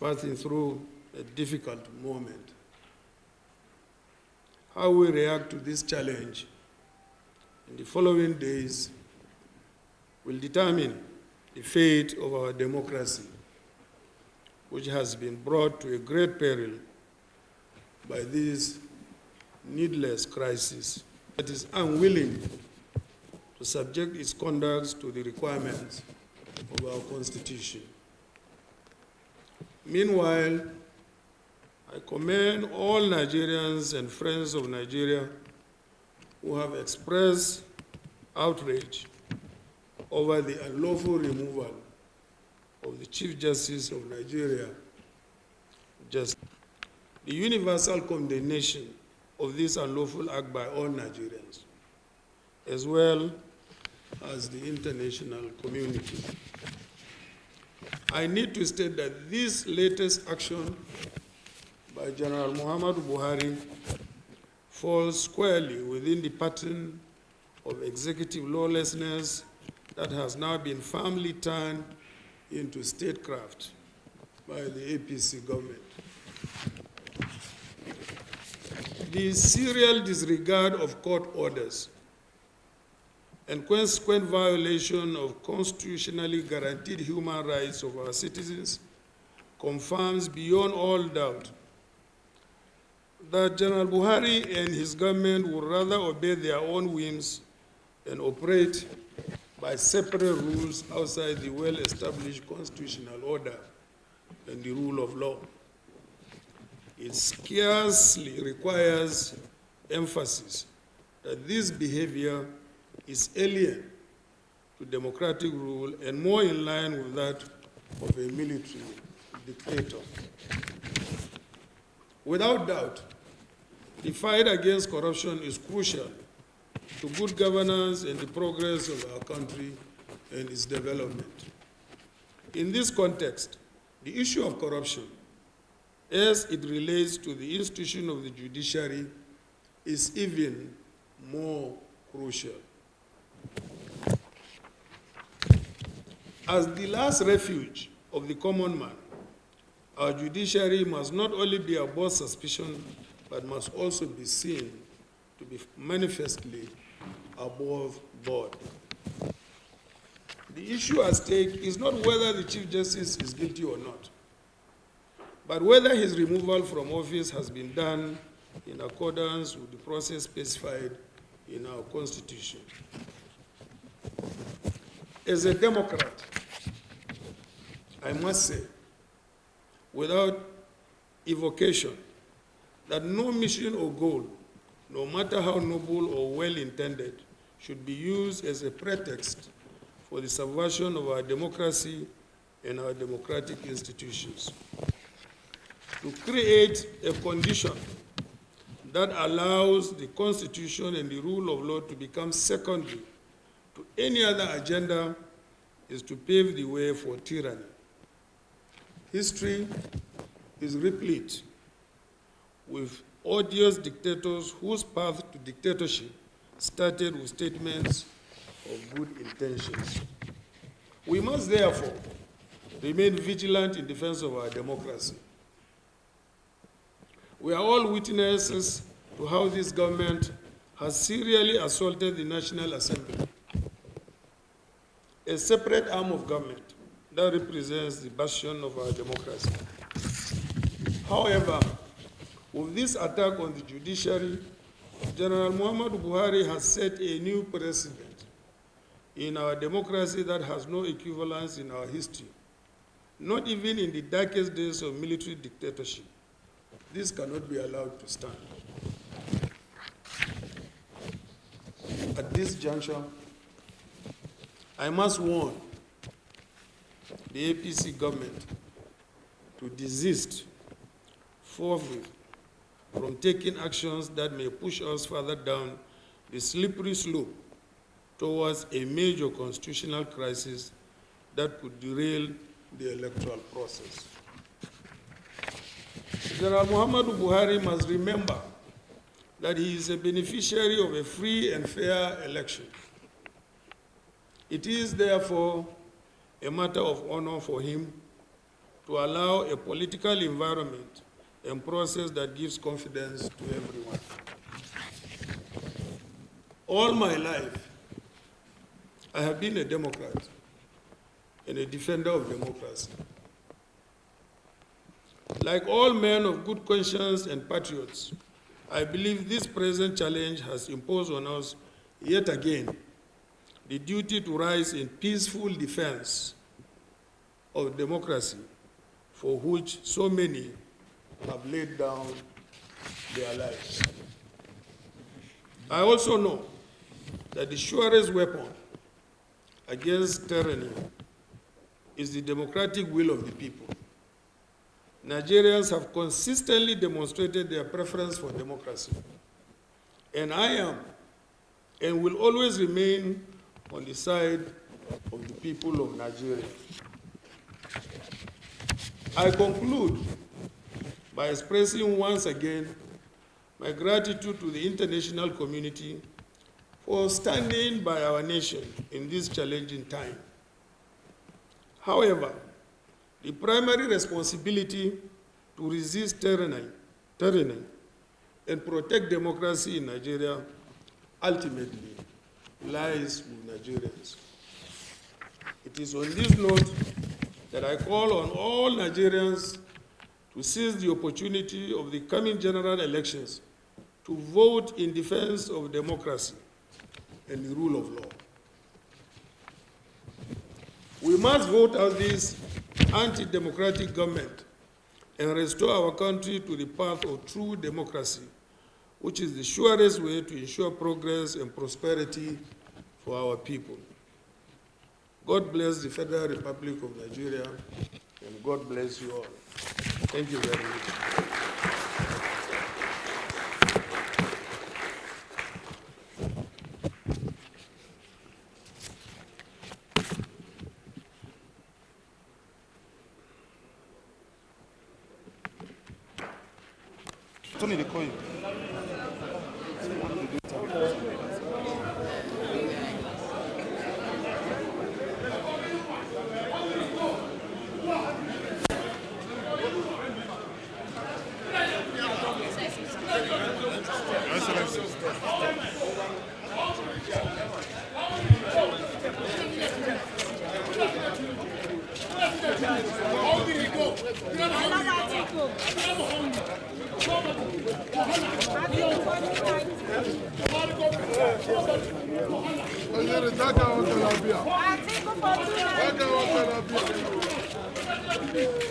passing through a difficult moment. How we react to this challenge in the following days will determine the fate of our democracy, which has been brought to a great peril by this needless crisis that is unwilling to subject its conduct to the requirements of our Constitution. Meanwhile, I commend all Nigerians and friends of Nigeria who have expressed outrage over the unlawful removal of the Chief Justice of Nigeria. The universal condemnation of this unlawful act by all Nigerians, as well as the international community. I need to state that this latest action by General Muhammadu Buhari falls squarely within the pattern of executive lawlessness that has now been firmly turned into statecraft by the APC government. The serial disregard of court orders and consequent violation of constitutionally guaranteed human rights of our citizens confirms beyond all doubt that General Buhari and his government would rather obey their own whims and operate by separate rules outside the well-established constitutional order and the rule of law. It scarcely requires emphasis that this behavior is alien to democratic rule and more in line with that of a military dictator. Without doubt, the fight against corruption is crucial to good governance and the progress of our country and its development. In this context, the issue of corruption, as it relates to the institution of the judiciary, is even more crucial. As the last refuge of the common man, our judiciary must not only be above suspicion, but must also be seen to be manifestly above board. The issue at stake is not whether the Chief Justice is guilty or not, but whether his removal from office has been done in accordance with the process specified in our Constitution. As a Democrat, I must say, without evocation, that no mission or goal, no matter how noble or well-intended, should be used as a pretext for the subversion of our democracy and our democratic institutions. To create a condition that allows the Constitution and the rule of law to become secondary to any other agenda is to pave the way for tyranny. History is replete with odious dictators whose path to dictatorship started with statements of good intentions. We must therefore remain vigilant in defense of our democracy. We are all witnesses to how this government has serially assaulted the National Assembly, a separate arm of government that represents the bastion of our democracy. However, with this attack on the judiciary, General Muhammadu Buhari has set a new precedent in our democracy that has no equivalence in our history, not even in the darkest days of military dictatorship. This cannot be allowed to stand. At this juncture, I must warn the APC government to desist forthwith from taking actions that may push us further down the slippery slope towards a major constitutional crisis that could derail the electoral process. General Muhammadu Buhari must remember that he is a beneficiary of a free and fair election. It is therefore a matter of honor for him to allow a political environment and process that gives confidence to everyone. All my life, I have been a Democrat and a defender of democracy. Like all men of good conscience and patriots, I believe this present challenge has imposed on us, yet again, the duty to rise in peaceful defense of democracy, for which so many have laid down their lives. I also know that the surest weapon against tyranny is the democratic will of the people. Nigerians have consistently demonstrated their preference for democracy, and I am and will always remain on the side of the people of Nigeria. I conclude by expressing once again my gratitude to the international community for standing by our nation in this challenging time. However, the primary responsibility to resist tyranny and protect democracy in Nigeria ultimately lies with Nigerians. It is on this note that I call on all Nigerians to seize the opportunity of the coming general elections to vote in defense of democracy and the rule of law. We must vote out this anti-democratic government and restore our country to the path of true democracy, which is the surest way to ensure progress and prosperity for our people. God bless the Federal Republic of Nigeria, and God bless you all. Thank you very much. Tony, they call you. Atiku for 2 years.